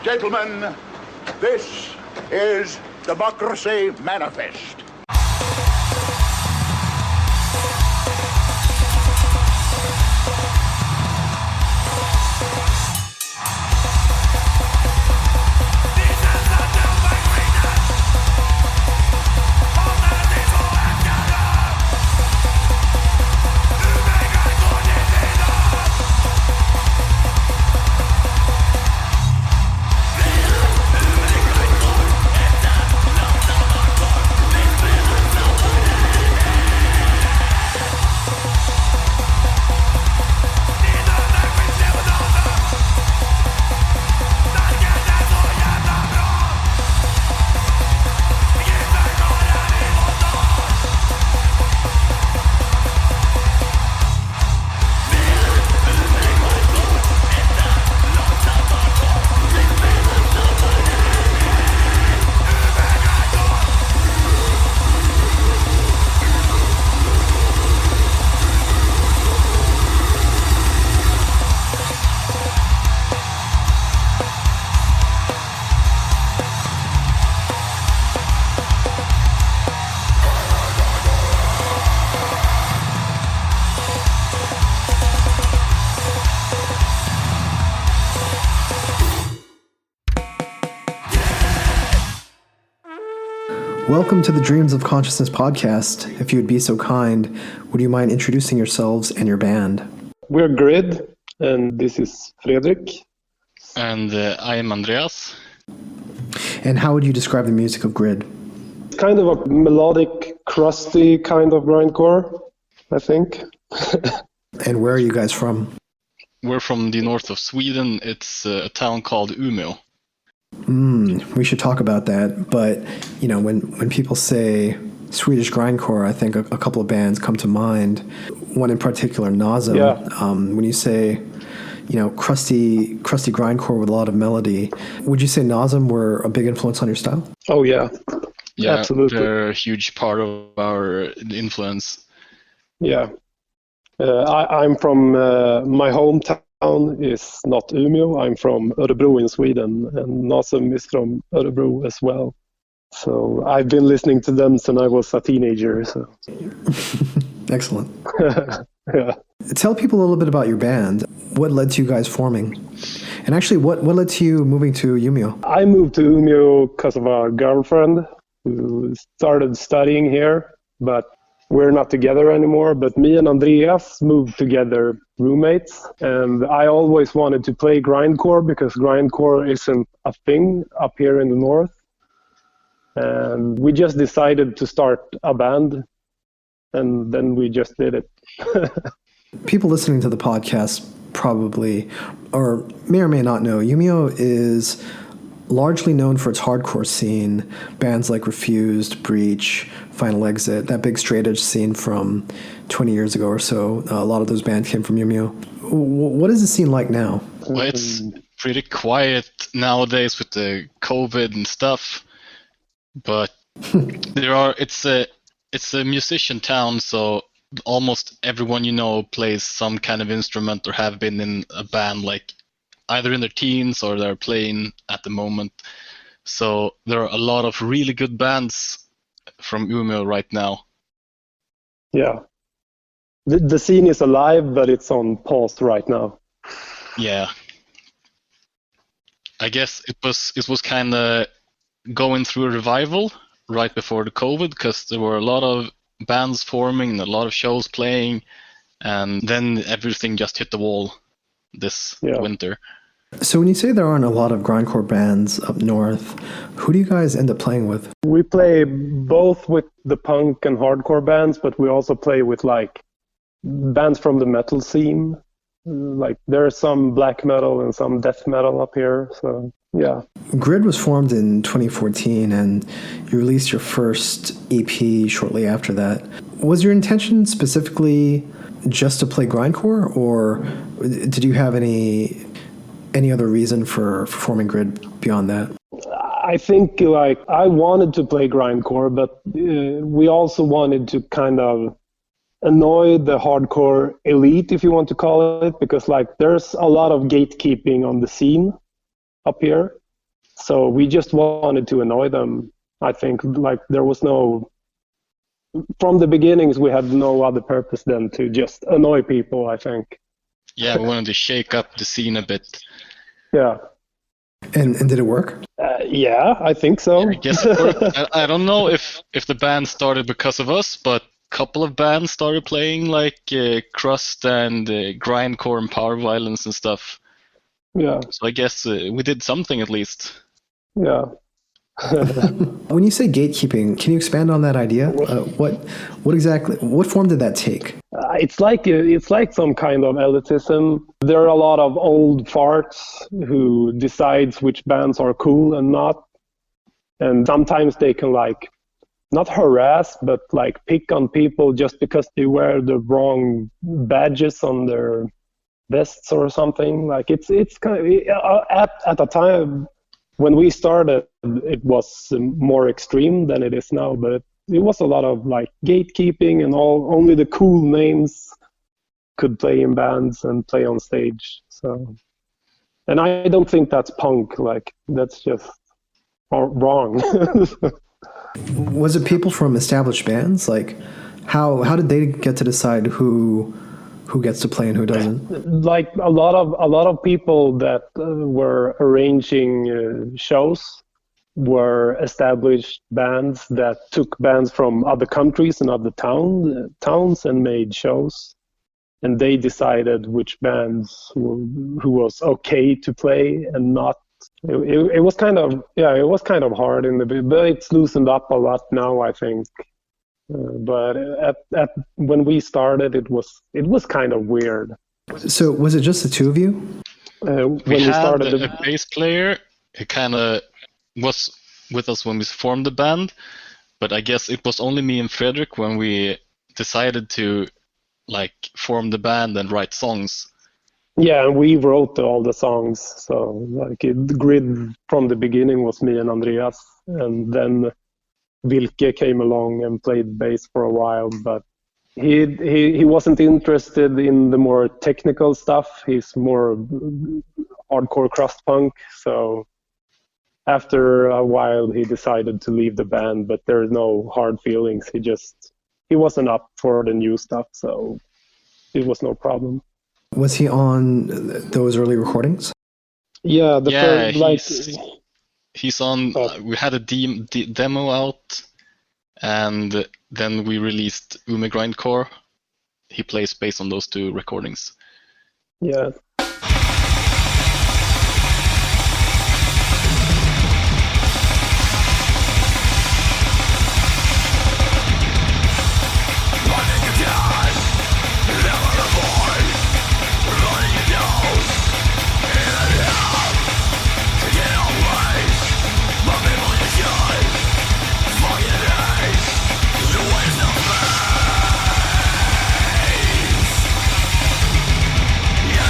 Gentlemen, this is Democracy Manifest. Welcome to the Dreams of Consciousness podcast. If you would be so kind, would you mind introducing yourselves and your band? We're Grid, and this is Fredrik. And I am Andreas. And how would you describe the music of Grid? It's kind of a melodic, crusty kind of grindcore, I think. And where are you guys from? We're from the north of Sweden. It's a town called Umeå. We should talk about that. But, you know, when people say Swedish grindcore, I think a couple of bands come to mind. One in particular, Nasum. Yeah. When you say, you know, crusty grindcore with a lot of melody, would you say Nasum were a big influence on your style? Oh, yeah. Yeah, absolutely. They're a huge part of our influence. Yeah. I'm from my hometown is not Umeå. I'm from Örebro in Sweden, and Nasum is from Örebro as well. So I've been listening to them since I was a teenager. So. Excellent. Yeah. Tell people a little bit about your band. What led to you guys forming? And actually, what led to you moving to Umeå? I moved to Umeå because of a girlfriend who started studying here, but we're not together anymore. But me and Andreas moved together, roommates, and I always wanted to play grindcore because grindcore isn't a thing up here in the north. And we just decided to start a band, and then we just did it. People listening to the podcast probably, or may not know, Umeå is largely known for its hardcore scene. Bands like Refused, Breach, Final Exit, that big straight edge scene from 20 years ago or so. A lot of those bands came from Umeå. What is the scene like now? Well, it's pretty quiet nowadays with the COVID and stuff. But it's a musician town, so almost everyone you know plays some kind of instrument or have been in a band, like either in their teens or they're playing at the moment. So there are a lot of really good bands from Umeå right now. Yeah. The scene is alive, but it's on pause right now. Yeah. I guess it was kind of going through a revival right before the COVID, because there were a lot of bands forming and a lot of shows playing, and then everything just hit the wall this winter. So when you say there aren't a lot of grindcore bands up north, who do you guys end up playing with? We play both with the punk and hardcore bands, but we also play with like bands from the metal scene. Like there's some black metal and some death metal up here. So yeah. Grid was formed in 2014, and you released your first EP shortly after that. Was your intention specifically just to play grindcore, or did you have any other reason for forming Grid beyond that? I think like I wanted to play grindcore, but we also wanted to kind of annoy the hardcore elite, if you want to call it, because like there's a lot of gatekeeping on the scene up here. So we just wanted to annoy them. I think like there was no, from the beginnings we had no other purpose than to just annoy people, I think. Yeah, we wanted to shake up the scene a bit. Yeah. And did it work? Yeah, I think so. I guess it worked. I don't know if the band started because of us, but a couple of bands started playing like crust and grindcore and power violence and stuff. Yeah. So I guess we did something at least. Yeah. When you say gatekeeping, can you expand on that idea? What form did that take? It's like some kind of elitism. There are a lot of old farts who decides which bands are cool and not. And sometimes they can like not harass, but like pick on people just because they wear the wrong badges on their vests or something. Like it's kind of, at the time when we started, it was more extreme than it is now, but it was a lot of like gatekeeping and only the cool names could play in bands and play on stage. So, and I don't think that's punk. Like that's just wrong. Was it people from established bands? Like how did they get to decide who gets to play and who doesn't? Like a lot of people that were arranging shows were established bands that took bands from other countries and other towns and made shows, and they decided which bands who was okay to play and not. It was kind of hard in the beginning, but it's loosened up a lot now, I think. But at when we started, it was kind of weird. So was it just the two of you? When we started, a bass player who kind of was with us when we formed the band, but I guess it was only me and Fredrik when we decided to like form the band and write songs. Yeah, and we wrote all the songs. So like the grid from the beginning was me and Andreas, and then Vilke came along and played bass for a while, but he wasn't interested in the more technical stuff. He's more hardcore crust punk. So after a while, he decided to leave the band, but there's no hard feelings. He wasn't up for the new stuff, so it was no problem. Was he on those early recordings? Yeah, he's on. We had a demo out, and then we released Umeå Grindcore. He plays bass on those two recordings. Yeah.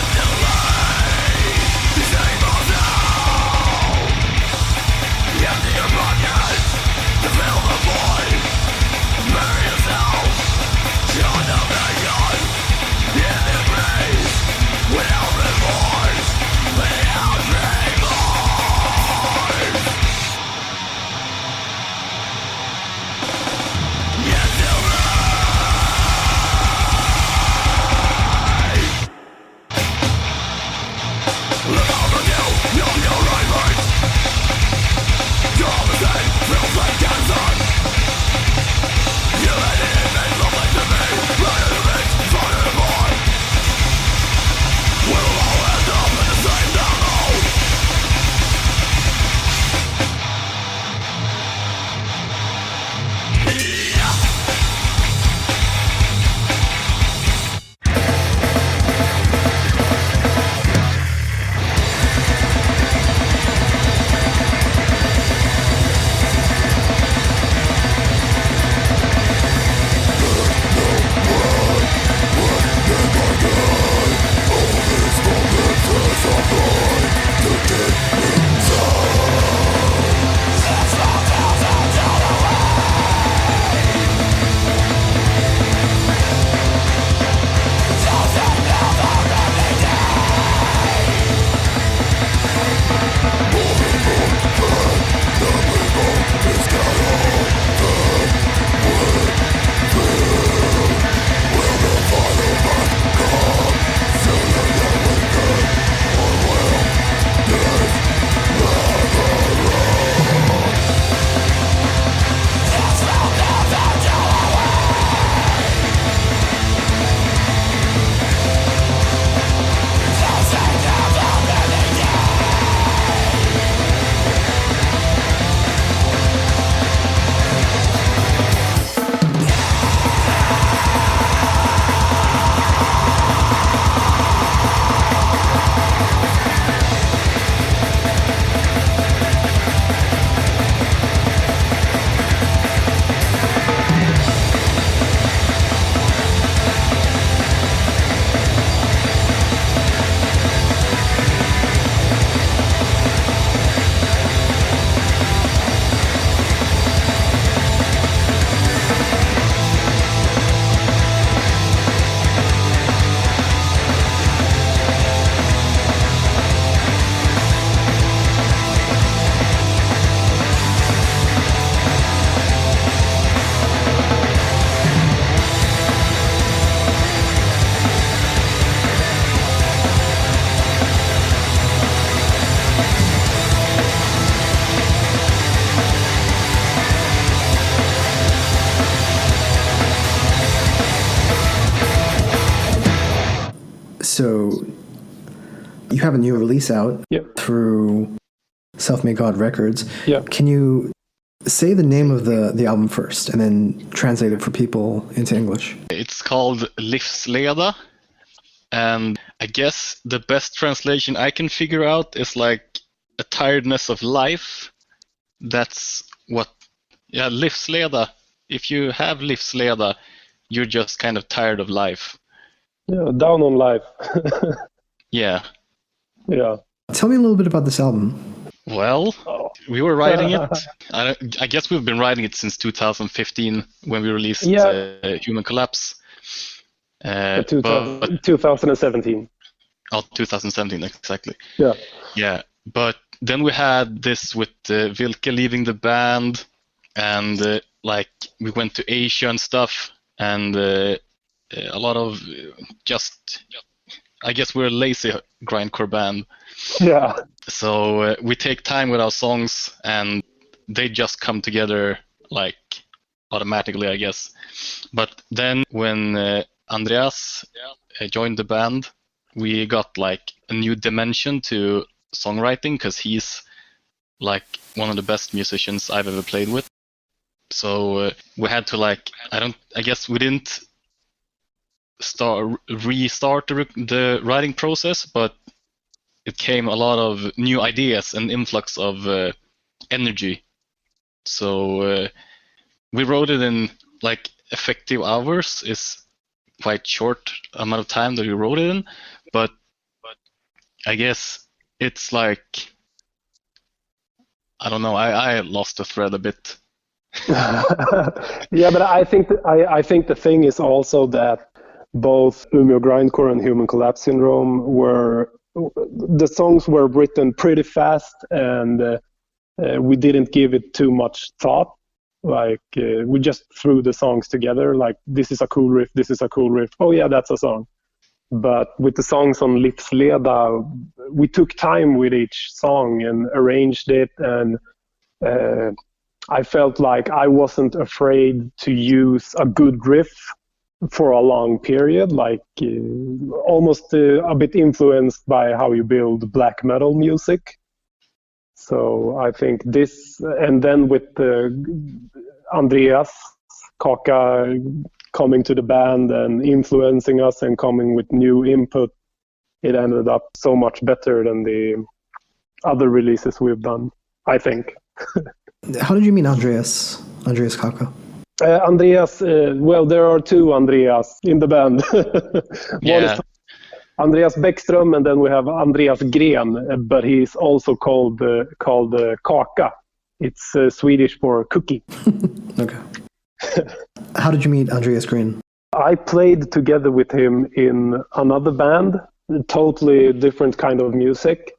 You So you have a new release out through Self-Made God Records. Yeah. Can you say the name of the album first and then translate it for people into English? It's called Livsleda, and I guess the best translation I can figure out is like a tiredness of life. That's what, Livsleda. If you have Livsleda, you're just kind of tired of life. Yeah, down on life. Yeah. Yeah. Tell me a little bit about this album. Well, we were writing it. I guess we've been writing it since 2015 when we released Human Collapse. 2017. Oh, 2017, exactly. Yeah. Yeah, but then we had this with Vilke leaving the band, and like we went to Asia and stuff, and a lot of just, I guess we're a lazy grindcore band. Yeah. So we take time with our songs, and they just come together like automatically, I guess. But then when Andreas joined the band, we got like a new dimension to songwriting, because he's like one of the best musicians I've ever played with. So we had to like, I guess we didn't restart the writing process, but it came a lot of new ideas and influx of energy. So we wrote it in like effective hours. Is quite short amount of time that we wrote it in, but I guess it's like, I don't know, I lost the thread a bit. Yeah, but I think the thing is also that both Umeå Grindcore and Human Collapse Syndrome the songs were written pretty fast, and we didn't give it too much thought. Like we just threw the songs together, like this is a cool riff, this is a cool riff, oh yeah, that's a song. But with the songs on Livsleda, we took time with each song and arranged it, and I felt like I wasn't afraid to use a good riff for a long period, like almost a bit influenced by how you build black metal music. So I think this, and then with Andreas Kaka coming to the band and influencing us and coming with new input, it ended up so much better than the other releases we've done, I think. How did you meet Andreas Kaka? Andreas, well, there are two Andreas in the band. One is Andreas Backström, and then we have Andreas Gren, but he's also called Kaka. It's Swedish for cookie. Okay. How did you meet Andreas Gren? I played together with him in another band, totally different kind of music.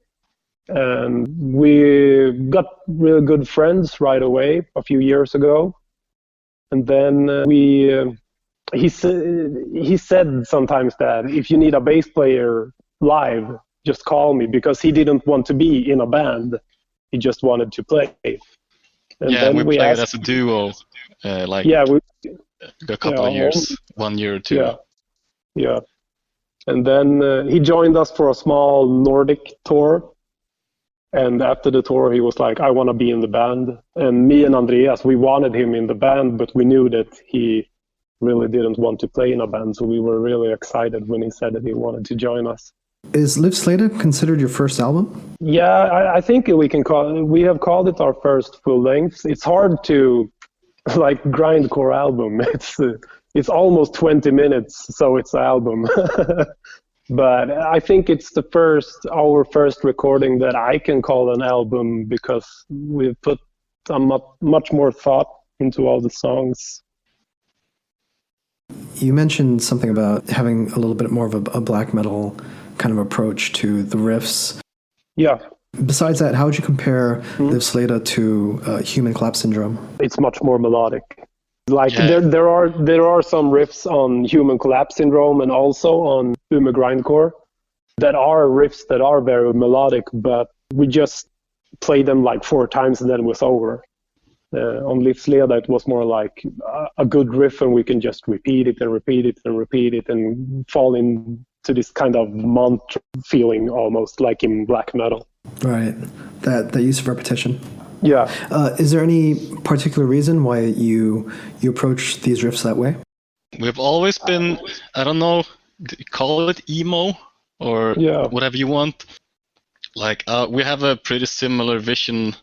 And we got really good friends right away a few years ago. And then he said sometimes that if you need a bass player live, just call me, because he didn't want to be in a band. He just wanted to play. And then we played as a duo, a couple of years, 1 year or two. Yeah. And then he joined us for a small Nordic tour. And after the tour, he was like, I want to be in the band. And me and Andreas, we wanted him in the band, but we knew that he really didn't want to play in a band. So we were really excited when he said that he wanted to join us. Is Livsleda considered your first album? Yeah, I think we have called it our first full length. It's hard to like grindcore album. It's almost 20 minutes, so it's an album. But I think it's our first recording that I can call an album, because we've put much more thought into all the songs. You mentioned something about having a little bit more of a black metal kind of approach to the riffs. Yeah. Besides that, how would you compare Livsleda to Human Collapse Syndrome? It's much more melodic. Like there are some riffs on Human Collapse Syndrome and also on Umeå Grindcore that are riffs that are very melodic, but we just played them like 4 times and then it was over. On Livsleda, it was more like a good riff, and we can just repeat it and repeat it and repeat it and fall into to this kind of mantra feeling, almost like in black metal. Right. That use of repetition. Yeah. Is there any particular reason why you approach these riffs that way? We've always been, I don't know, call it emo or whatever you want. Like, we have a pretty similar vision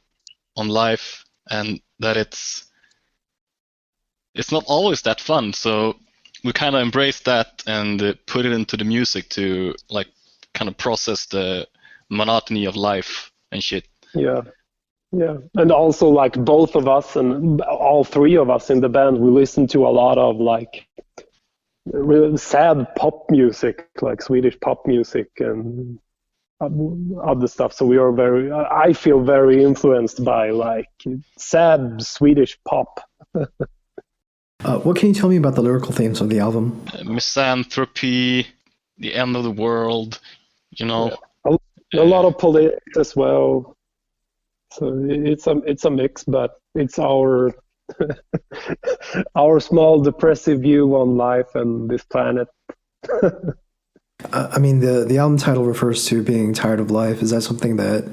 on life, and that it's not always that fun. So we kind of embrace that and put it into the music to like kind of process the monotony of life and shit. Yeah. And also, like, both of us and all three of us in the band, we listen to a lot of like really sad pop music, like Swedish pop music and other stuff. So we are I feel very influenced by like sad Swedish pop. What can you tell me about the lyrical themes of the album? Misanthropy, the end of the world, you know. Yeah. A lot of politics as well. So it's a mix, but it's our our small depressive view on life and this planet. I mean, the album title refers to being tired of life. Is that something that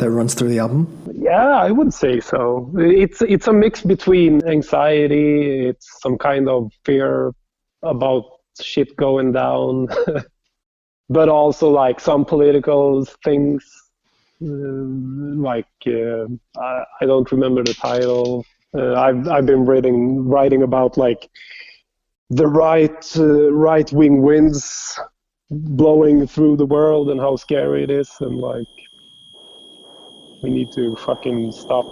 runs through the album? Yeah, I would say so. It's a mix between anxiety, it's some kind of fear about shit going down, but also like some political things. I don't remember the title. I've been writing about like the right wing winds blowing through the world and how scary it is, and like we need to fucking stop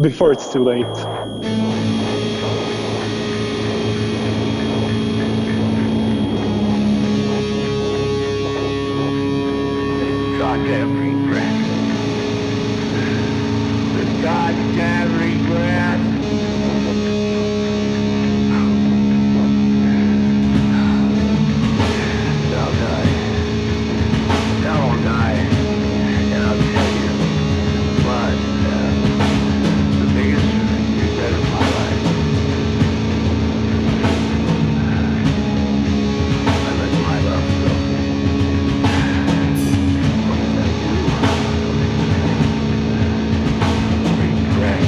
before it's too late. Goddamn regret. The goddamn regret. They'll die. They'll all die. And I'll tell you, but the biggest regret of my life, I let my love go. What does that do? Regret.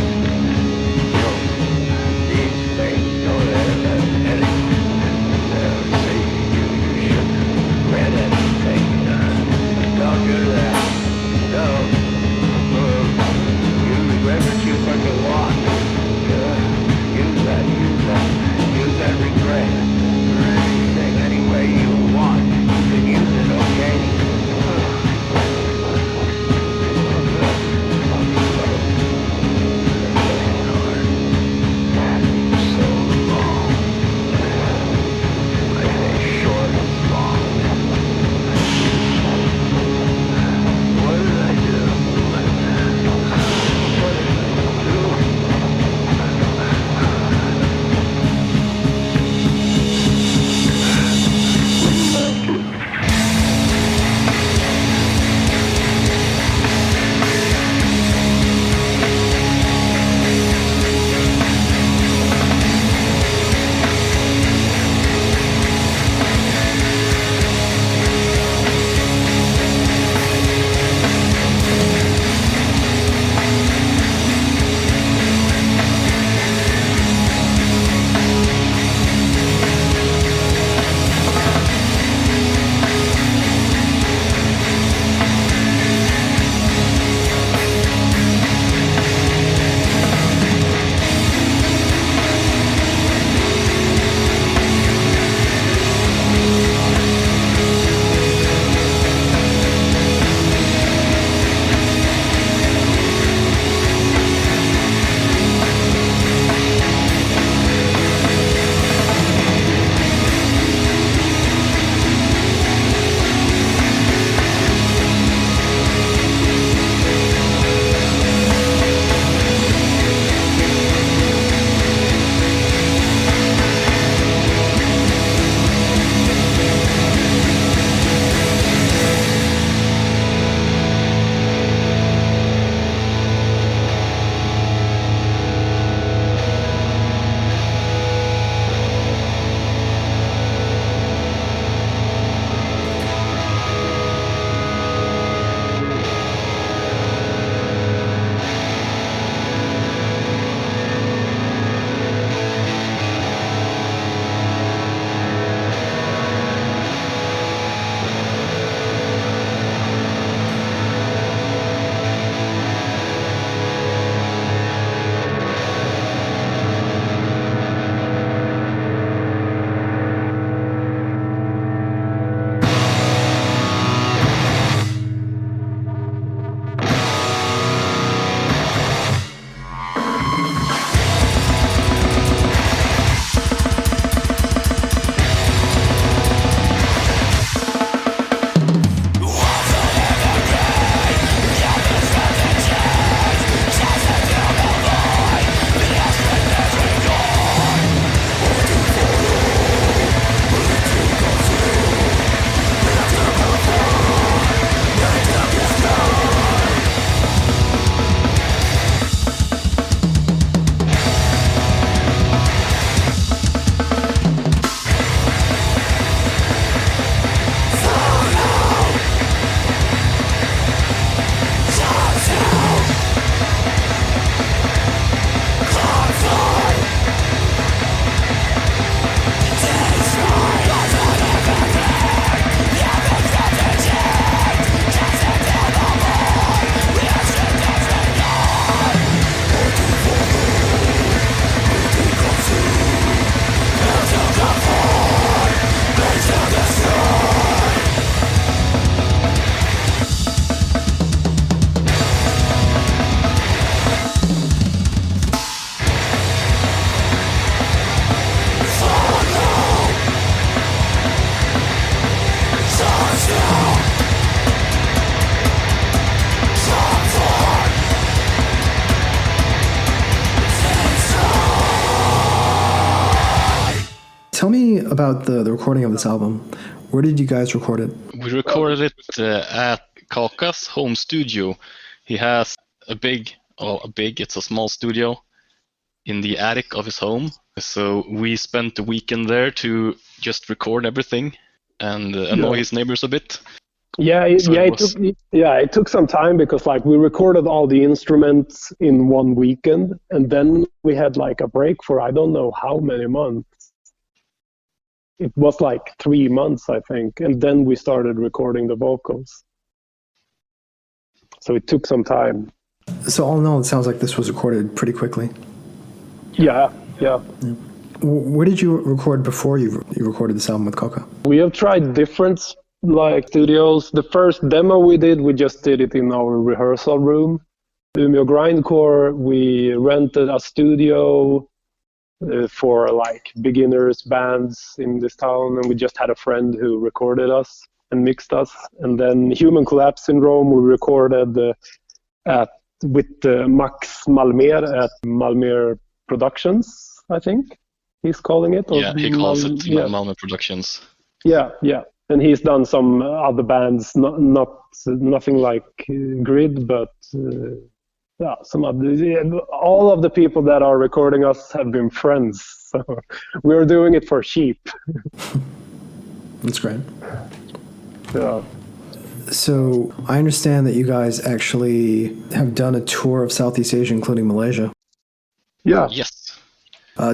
Tell me about the recording of this album. Where did you guys record it? We recorded it at Kaka's home studio. He has it's a small studio in the attic of his home. So we spent the weekend there to just record everything and annoy his neighbors a bit. It took some time because like we recorded all the instruments in one weekend, and then we had like a break for I don't know how many months. It was like 3 months, I think, and then we started recording the vocals. So it took some time. So all in all, it sounds like this was recorded pretty quickly. Yeah. Where did you record before you recorded this album with Kaka? We have tried different like studios. The first demo we just did it in our rehearsal room. Umeå grindcore, we rented a studio for like beginners bands in this town, and we just had a friend who recorded us and mixed us. And then Human Collapse Syndrome we recorded with Max Malmer at Malmer Productions, I think he's calling it. Yeah, he calls it Malmer Productions. Yeah. And he's done some other bands, nothing like Grid, but some other. All of the people that are recording us have been friends, so we're doing it for cheap. That's great. Yeah. So I understand that you guys actually have done a tour of Southeast Asia, including Malaysia. Yeah. Yes.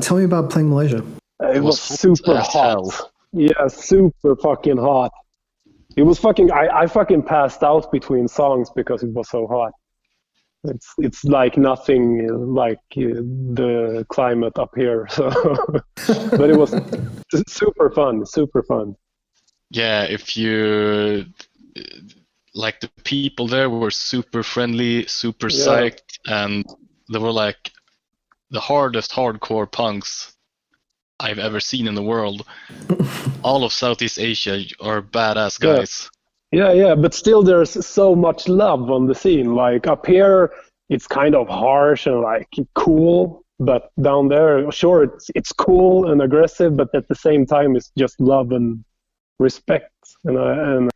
Tell me about playing Malaysia. It was super hot. Yeah, super fucking hot. It was fucking. I fucking passed out between songs because it was so hot. It's like nothing like the climate up here. So, but it was super fun. Yeah, if you like, the people there were super friendly, super psyched, and they were like the hardest hardcore punks I've ever seen in the world. All of Southeast Asia are badass guys. Yeah, but still there's so much love on the scene. Like up here, it's kind of harsh and like cool, but down there, sure, it's cool and aggressive, but at the same time, it's just love and respect. And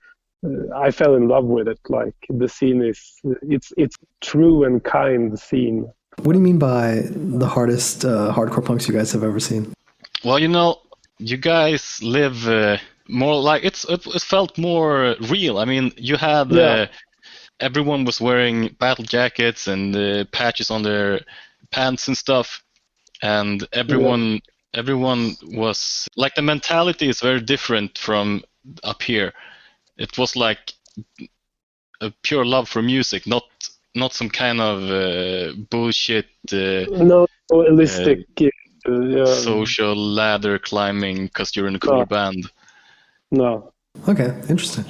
I fell in love with it. Like the scene it's true and kind scene. What do you mean by the hardest hardcore punks you guys have ever seen? Well, you guys live more like it felt more real. I mean, you had everyone was wearing battle jackets and patches on their pants and stuff, and everyone was like, the mentality is very different from up here. It was like a pure love for music, not some kind of bullshit. No realistic. Social ladder climbing because you're in a cool band. No. Okay, interesting.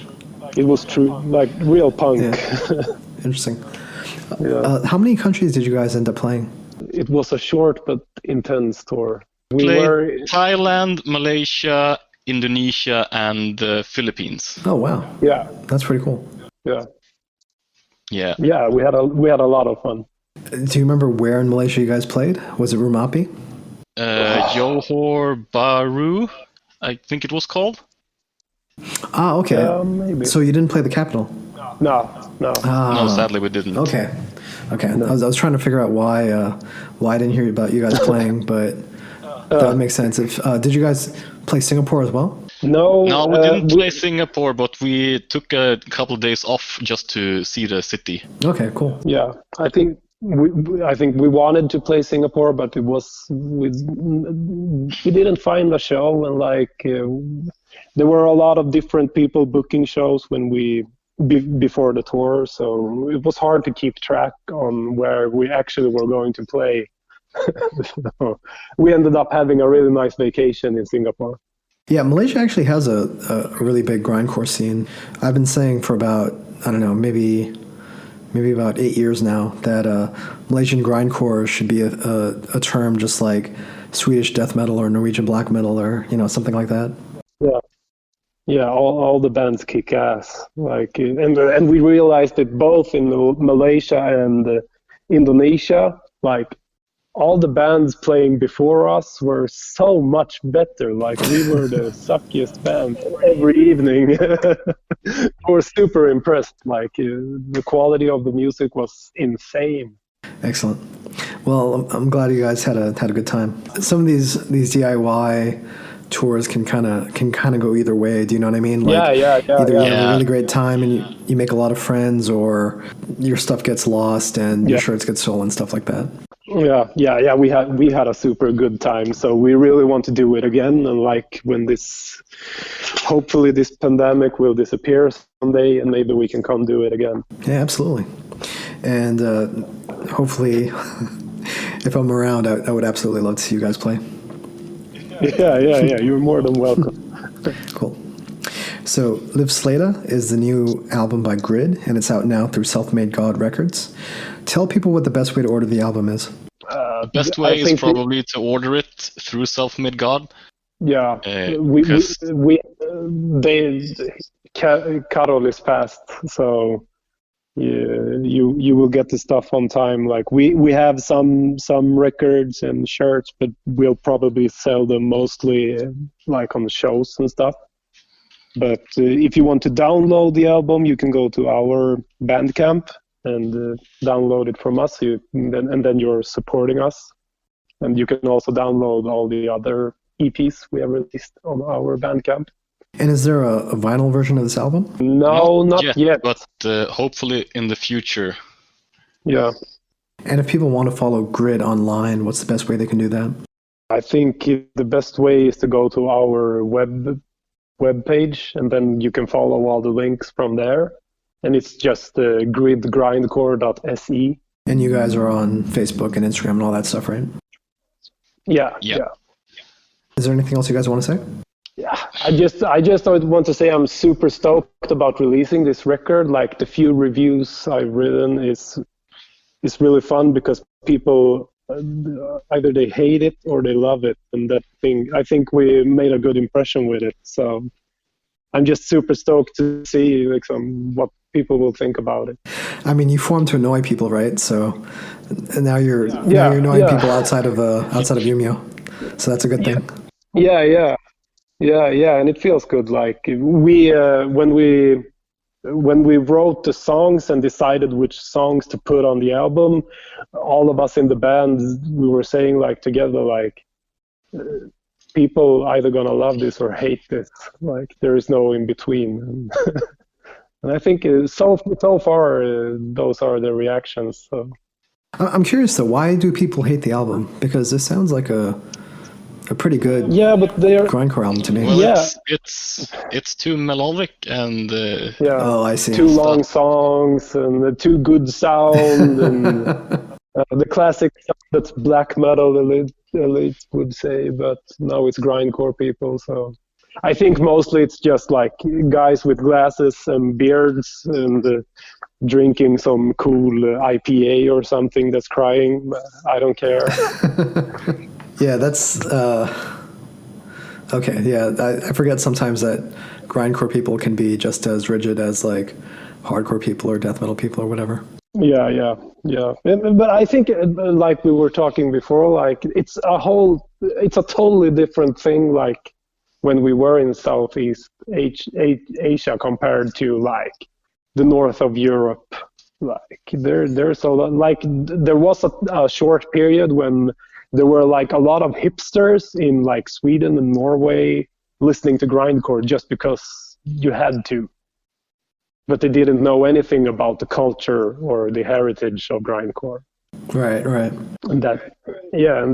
It was true, like real punk. Yeah. Interesting. How many countries did you guys end up playing? It was a short but intense tour. We played Thailand, Malaysia, Indonesia, and the Philippines. Oh wow! Yeah, that's pretty cool. Yeah. We had a lot of fun. Do you remember where in Malaysia you guys played? Was it Rumapi? Johor Bahru, I think it was called. Ah, okay. Maybe. So you didn't play the capital? No. No, sadly we didn't. Okay. No. I was trying to figure out why I didn't hear about you guys playing, but that would make sense. Did you guys play Singapore as well? No, we didn't play Singapore, but we took a couple of days off just to see the city. Okay, cool. Yeah, I think we wanted to play Singapore, but we didn't find a show, and there were a lot of different people booking shows before the tour, so it was hard to keep track on where we actually were going to play. So we ended up having a really nice vacation in Singapore. Yeah, Malaysia actually has a really big grindcore scene. I've been saying for about, I don't know, maybe about 8 years now that Malaysian grindcore should be a term just like Swedish death metal or Norwegian black metal or something like that. Yeah, all the bands kick ass. And we realized it both in Malaysia and Indonesia. Like all the bands playing before us were so much better. Like we were the suckiest band every evening. I was super impressed. Like the quality of the music was insane. Excellent. Well, I'm glad you guys had a good time. Some of these DIY tours can kind of go either way. Do you know what I mean? Like, either you have a really great time and you make a lot of friends, or your stuff gets lost and your shirts get stolen, stuff like that. Yeah. We had a super good time, so we really want to do it again. And like when hopefully this pandemic will disappear someday, and maybe we can come do it again. Yeah, absolutely. And hopefully, if I'm around, I would absolutely love to see you guys play. Yeah. You're more than welcome. Cool. So, Livsleda is the new album by Grid, and it's out now through Self-Made God Records. Tell people what the best way to order the album is. Best way is probably to order it through Self-Made God. Yeah, Carol is fast, so you will get the stuff on time. Like we have some records and shirts, but we'll probably sell them mostly like on the shows and stuff. But if you want to download the album, you can go to our Bandcamp and download it from us. And then you're supporting us. And you can also download all the other EPs we have released on our Bandcamp. And is there a vinyl version of this album? No, not yet. But hopefully in the future. Yeah. And if people want to follow Grid online, what's the best way they can do that? I think the best way is to go to our web page, and then you can follow all the links from there. And it's just grindcore.se. And you guys are on Facebook and Instagram and all that stuff, right? Yeah. Is there anything else you guys want to say? Yeah, I just want to say I'm super stoked about releasing this record. Like the few reviews I've written is really fun because people either they hate it or they love it, and I think we made a good impression with it. So I'm just super stoked to see like what people will think about it. I mean, you formed to annoy people, right? So now you're annoying people outside of Umeå. So that's a good thing. Yeah, and it feels good. Like when we wrote the songs and decided which songs to put on the album, all of us in the band, we were saying like together, like people either gonna love this or hate this. Like there is no in between. And I think so far those are the reactions. So. I'm curious though, why do people hate the album? Because this sounds like a pretty good grindcore album to me. Well, it's too melodic and oh, I see. Too long songs and too good sound and the classic stuff that's black metal elite would say, but now it's grindcore people. So I think mostly it's just like guys with glasses and beards and drinking some cool IPA or something that's crying. I don't care. Yeah, that's okay. Yeah, I forget sometimes that grindcore people can be just as rigid as like hardcore people or death metal people or whatever. Yeah. But I think, like we were talking before, like it's a totally different thing. Like when we were in Southeast Asia compared to like the north of Europe. Like there's a lot. Like there was a short period when there were like a lot of hipsters in like Sweden and Norway listening to grindcore just because you had to. But they didn't know anything about the culture or the heritage of grindcore. Right. And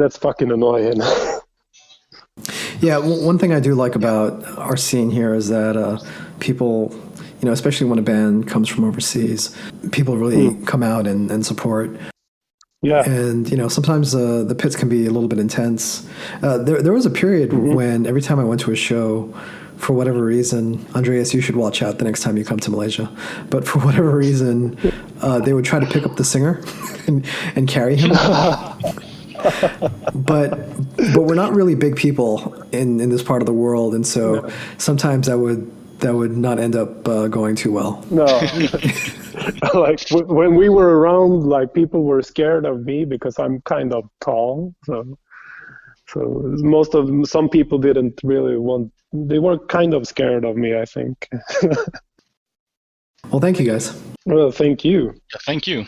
that's fucking annoying. Yeah, one thing I do like about our scene here is that people, especially when a band comes from overseas, people really come out and support. Yeah. And, sometimes the pits can be a little bit intense. There was a period when every time I went to a show, for whatever reason, Andreas, you should watch out the next time you come to Malaysia. But for whatever reason, they would try to pick up the singer and carry him. But we're not really big people in this part of the world. And so sometimes I would that would not end up going too well. No, like when we were around, like people were scared of me because I'm kind of tall. So some people didn't really want. They were kind of scared of me, I think. Well, thank you guys. Well, thank you. Yeah, thank you.